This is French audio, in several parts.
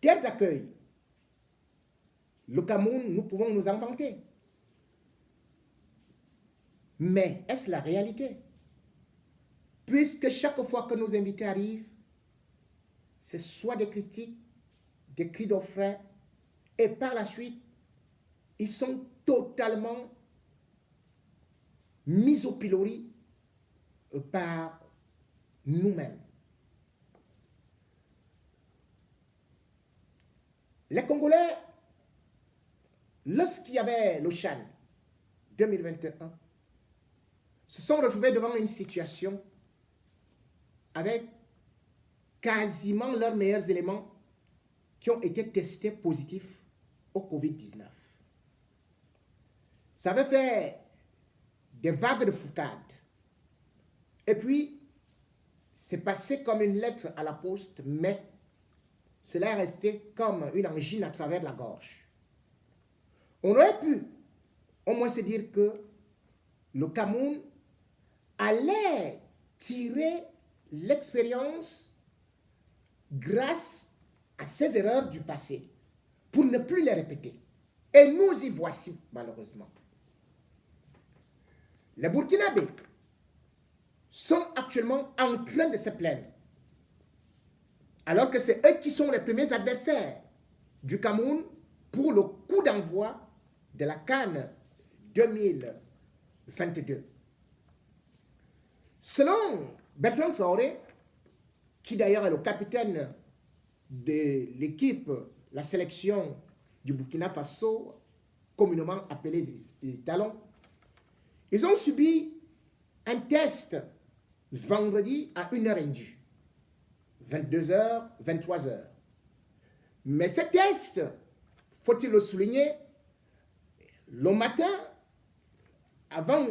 terre d'accueil. Le Cameroun, nous pouvons nous en vanter. Mais est-ce la réalité? Puisque chaque fois que nos invités arrivent, c'est soit des critiques, des cris d'orfraie, et par la suite, ils sont totalement mis au pilori par nous-mêmes. Les Congolais, lorsqu'il y avait le Chan 2021, se sont retrouvés devant une situation avec quasiment leurs meilleurs éléments qui ont été testés positifs au Covid-19. Ça avait fait des vagues de foucade. Et puis, c'est passé comme une lettre à la poste, mais cela est resté comme une angine à travers la gorge. On aurait pu au moins se dire que le Cameroun allait tirer l'expérience grâce à ses erreurs du passé pour ne plus les répéter. Et nous y voici, malheureusement. Les Burkinabés sont actuellement en train de se plaindre, alors que c'est eux qui sont les premiers adversaires du Cameroun pour le coup d'envoi de la CAN 2022. Selon Bertrand Traoré, qui d'ailleurs est le capitaine de l'équipe, la sélection du Burkina Faso, communément appelée les Talons, ils ont subi un test vendredi à 1h indue, 22h, 23h. Mais ce test, faut-il le souligner, le matin, avant,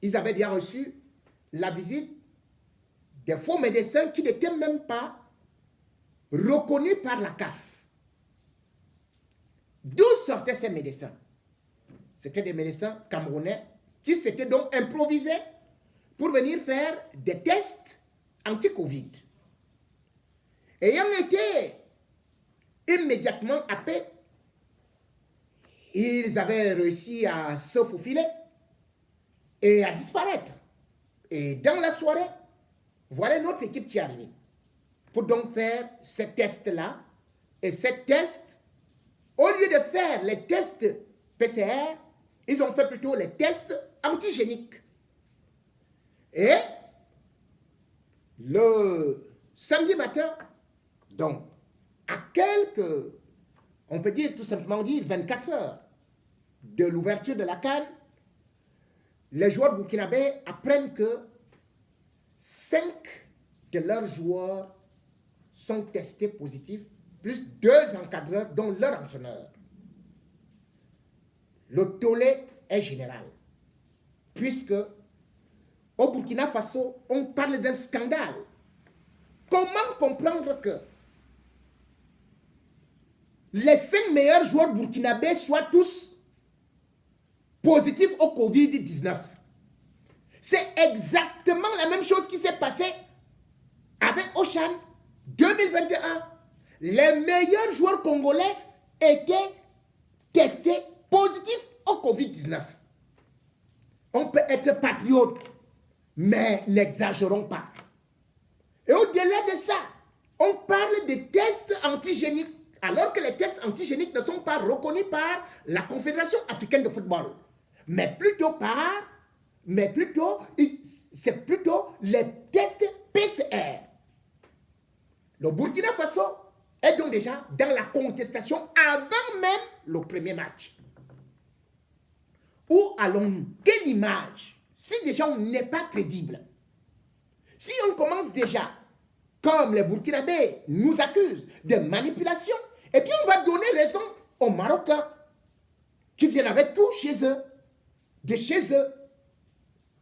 ils avaient déjà reçu la visite des faux médecins qui n'étaient même pas reconnus par la CAF. D'où sortaient ces médecins? C'était des médecins camerounais qui s'étaient donc improvisés pour venir faire des tests anti-Covid. Ayant été immédiatement happés, ils avaient réussi à se faufiler et à disparaître. Et dans la soirée, voilà notre équipe qui est arrivée pour donc faire ces tests-là. Et ces tests, au lieu de faire les tests PCR, ils ont fait plutôt les tests antigéniques. Et le samedi matin, donc, à quelques, on peut dire tout simplement 24 heures de l'ouverture de la CAN, les joueurs burkinabés apprennent que 5 de leurs joueurs sont testés positifs, plus 2 encadreurs, dont leur entraîneur. Le tollé est général, puisque au Burkina Faso, on parle d'un scandale. Comment comprendre que les 5 meilleurs joueurs burkinabés soient tous positifs au Covid-19? C'est exactement la même chose qui s'est passée avec Ochan 2021. Les meilleurs joueurs congolais étaient testés positifs au Covid-19. On peut être patriote, mais n'exagérons pas. Et au-delà de ça, on parle de tests antigéniques, alors que les tests antigéniques ne sont pas reconnus par la Confédération africaine de football, c'est plutôt les tests PCR. Le Burkina Faso est donc déjà dans la contestation avant même le premier match. Où allons-nous? Quelle image? Si déjà on n'est pas crédible, si on commence déjà, comme les Burkinabés nous accusent de manipulation, et puis on va donner raison aux Marocains qui viennent avec tout chez eux, de chez eux.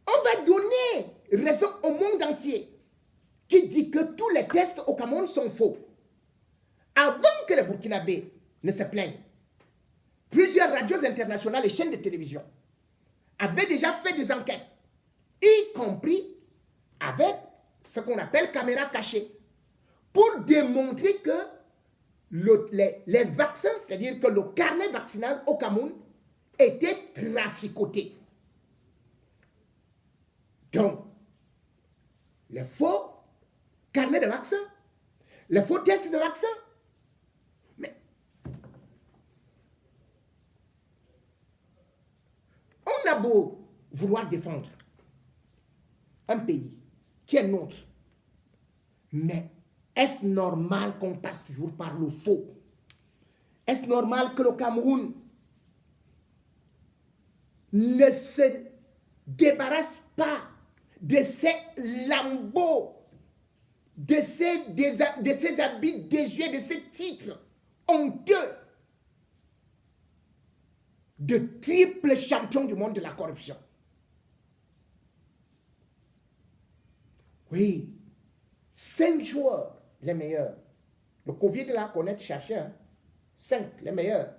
On va donner raison au monde entier qui dit que tous les tests au Cameroun sont faux. Avant que les Burkinabés ne se plaignent, plusieurs radios internationales et chaînes de télévision avaient déjà fait des enquêtes, y compris avec ce qu'on appelle caméra cachée, pour démontrer que les vaccins, c'est-à-dire que le carnet vaccinal au Cameroun était traficoté. Donc, les faux carnets de vaccins, les faux tests de vaccins. Mais on a beau vouloir défendre un pays qui est nôtre, mais est-ce normal qu'on passe toujours par le faux? Est-ce normal que le Cameroun ne se débarrasse pas de ces lambeaux, de ces habits désuets, de ces titres honteux de triple champion du monde de la corruption? Oui, 5 joueurs, les meilleurs. Le Covid là, qu'on est cherché, 5, les meilleurs.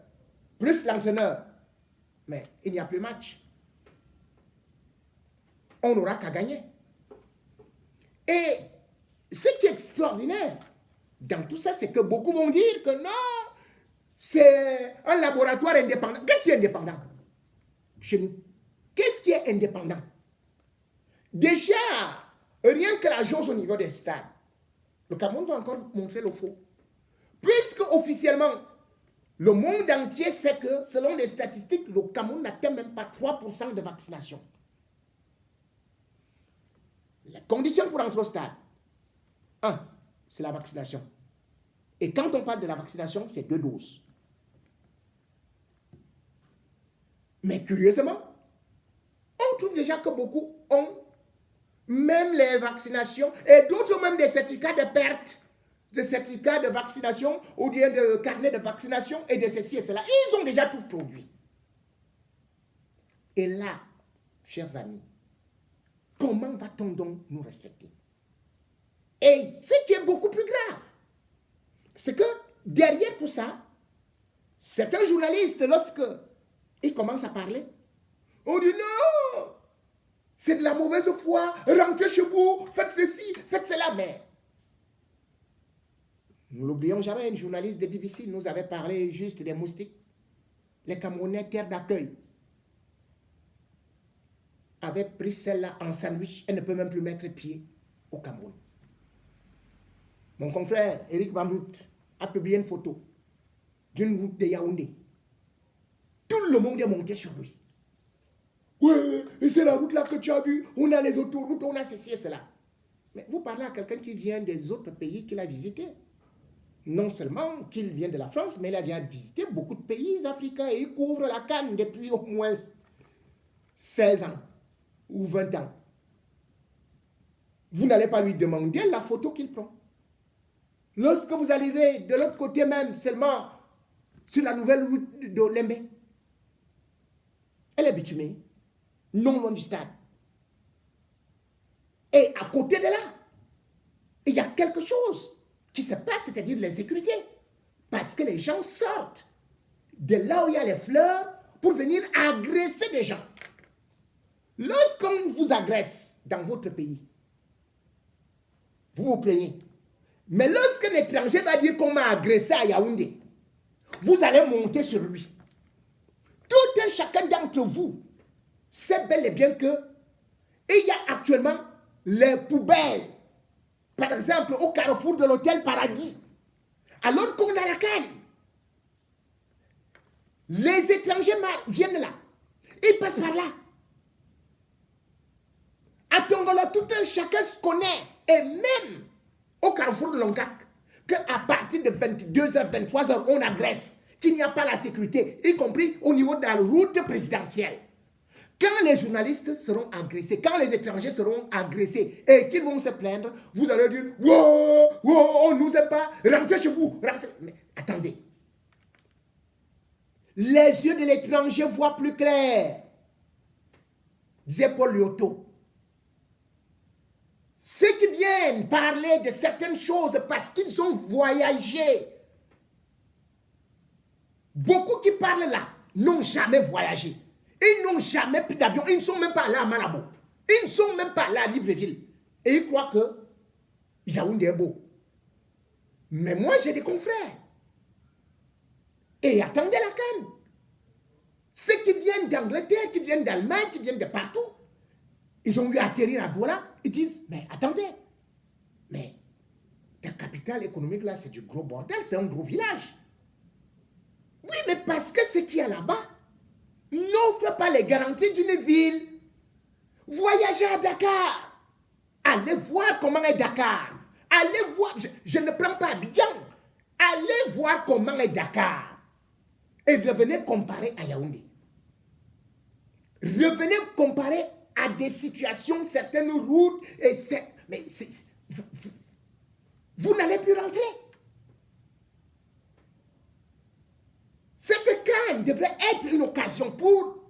Plus l'entraîneur. Mais il n'y a plus match. On n'aura qu'à gagner. Et ce qui est extraordinaire dans tout ça, c'est que beaucoup vont dire que non, c'est un laboratoire indépendant. Qu'est-ce qui est indépendant chez nous? Qu'est-ce qui est indépendant? Déjà, rien que la jauge au niveau des stades, le Cameroun va encore montrer le faux. Puisque officiellement, le monde entier sait que, selon les statistiques, le Cameroun n'atteint même pas 3% de vaccination. La condition pour entrer au stade, 1, c'est la vaccination. Et quand on parle de la vaccination, c'est 2 doses. Mais curieusement, on trouve déjà que beaucoup ont même les vaccinations et d'autres même des certificats de perte, des certificats de vaccination ou bien de carnet de vaccination et de ceci et cela. Ils ont déjà tout produit. Et là, chers amis, comment va-t-on donc nous respecter? Et ce qui est beaucoup plus grave, c'est que derrière tout ça, certains journalistes, lorsque ils commencent à parler, on dit non, c'est de la mauvaise foi, rentrez chez vous, faites ceci, faites cela. Mais nous n'oublions jamais, une journaliste de BBC nous avait parlé juste des moustiques. Les Camerounais, terre d'accueil, avaient pris celle-là en sandwich. Elle ne peut même plus mettre pied au Cameroun. Mon confrère, Eric Bamrout, a publié une photo d'une route de Yaoundé. Tout le monde est monté sur lui. Ouais, et c'est la route là que tu as vue. On a les autoroutes, on a ceci et cela. Mais vous parlez à quelqu'un qui vient des autres pays qu'il a visités. Non seulement qu'il vient de la France, mais il a déjà visité beaucoup de pays africains et il couvre la Cannes depuis au moins 16 ans ou 20 ans. Vous n'allez pas lui demander la photo qu'il prend. Lorsque vous arrivez de l'autre côté même, seulement sur la nouvelle route de Lembe, elle est bitumée, non loin du stade. Et à côté de là, il y a quelque chose qui se passe, c'est-à-dire l'insécurité. Parce que les gens sortent de là où il y a les fleurs pour venir agresser des gens. Lorsqu'on vous agresse dans votre pays, vous vous plaignez. Mais lorsqu'un étranger va dire qu'on m'a agressé à Yaoundé, vous allez monter sur lui. Tout un chacun d'entre vous sait bel et bien que il y a actuellement les poubelles, par exemple au carrefour de l'hôtel Paradis, alors qu'on a la Cannes. Les étrangers viennent là, ils passent par là. À Tongolo, tout un chacun se connaît, et même au carrefour de Longak, qu'à partir de 22h, 23h, on agresse, qu'il n'y a pas la sécurité, y compris au niveau de la route présidentielle. Quand les journalistes seront agressés, quand les étrangers seront agressés et qu'ils vont se plaindre, vous allez dire « Wow, wow, on ne nous aime pas, rentrez chez vous, rentrez. » Mais attendez. Les yeux de l'étranger voient plus clair, disait Paul Lyoto. Ceux qui viennent parler de certaines choses parce qu'ils ont voyagé, beaucoup qui parlent là n'ont jamais voyagé. Ils n'ont jamais pris d'avion. Ils ne sont même pas allés à Malabo. Ils ne sont même pas allés à Libreville. Et ils croient que Yaoundé est beau. Mais moi, j'ai des confrères et attendaient la canne. Ceux qui viennent d'Angleterre, qui viennent d'Allemagne, qui viennent de partout, ils ont eu à atterrir à Douala. Ils disent, mais attendez, mais ta capitale économique là, c'est du gros bordel, c'est un gros village. Oui, mais parce que ce qu'il y a là-bas n'offre pas les garanties d'une ville. Voyagez à Dakar. Allez voir comment est Dakar. Allez voir, je ne prends pas Abidjan. Allez voir comment est Dakar. Et revenez comparer à Yaoundé. Revenez comparer à des situations, certaines routes. Mais vous n'allez plus rentrer. Cette canne devrait être une occasion pour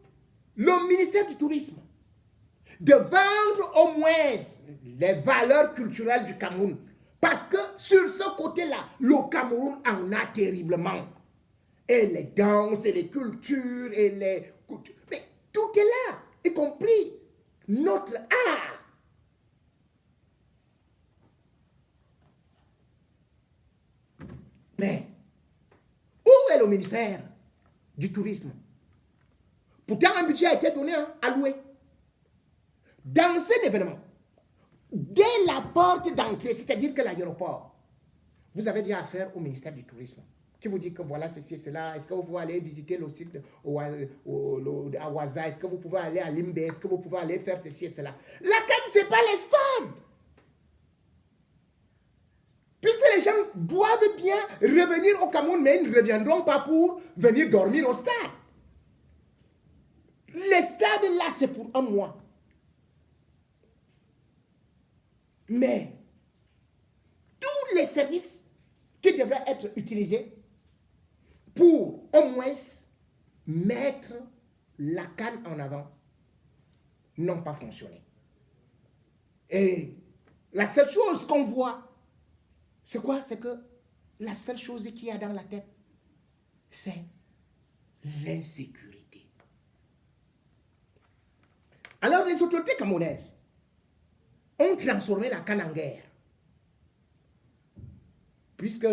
le ministère du Tourisme de vendre au moins les valeurs culturelles du Cameroun. Parce que sur ce côté-là, le Cameroun en a terriblement. Et les danses, et les cultures, et les... Mais tout est là, y compris notre art. Mais où est le ministère du Tourisme? Pourtant, un budget a été donné, alloué. Dans cet événement, dès la porte d'entrée, c'est-à-dire que l'aéroport, vous avez déjà affaire au ministère du Tourisme, qui vous dit que voilà ceci et cela. Est-ce que vous pouvez aller visiter le site à Ouaza? Est-ce que vous pouvez aller à Limbe? Est-ce que vous pouvez aller faire ceci et cela? La canne, ce n'est pas les stades. Puisque les gens doivent bien revenir au Cameroun, mais ils ne reviendront pas pour venir dormir au stade. Les stades, là, c'est pour un mois. Mais tous les services qui devraient être utilisés pour au moins mettre la canne en avant n'ont pas fonctionné. Et la seule chose qu'on voit, c'est quoi? C'est que la seule chose qu'il y a dans la tête, c'est l'insécurité. Alors les autorités camerounaises ont transformé la canne en guerre. Puisque